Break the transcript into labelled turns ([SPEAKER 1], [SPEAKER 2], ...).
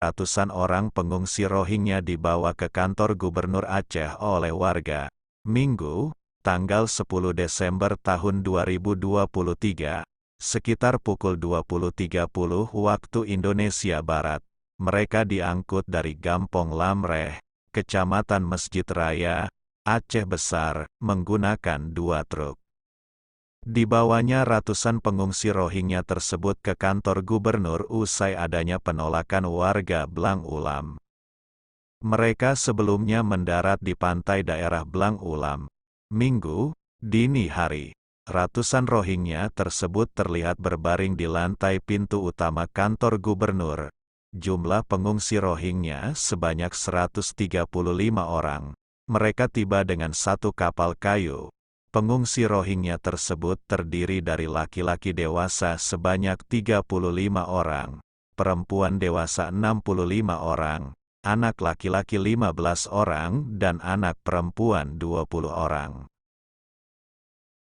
[SPEAKER 1] ratusan orang pengungsi Rohingya dibawa ke kantor Gubernur Aceh oleh warga. Minggu, tanggal 10 Desember tahun 2023, sekitar pukul 20.30 waktu Indonesia Barat. Mereka diangkut dari Gampong Lamreh, Kecamatan Masjid Raya, Aceh Besar, menggunakan 2 truk. Dibawanya ratusan pengungsi Rohingya tersebut ke kantor gubernur usai adanya penolakan warga Blang Ulam. Mereka sebelumnya mendarat di pantai daerah Blang Ulam. Minggu, dini hari, ratusan Rohingya tersebut terlihat berbaring di lantai pintu utama kantor gubernur. Jumlah pengungsi Rohingya sebanyak 135 orang. Mereka tiba dengan 1 kapal kayu. Pengungsi Rohingya tersebut terdiri dari laki-laki dewasa sebanyak 35 orang, perempuan dewasa 65 orang, anak laki-laki 15 orang dan anak perempuan 20 orang.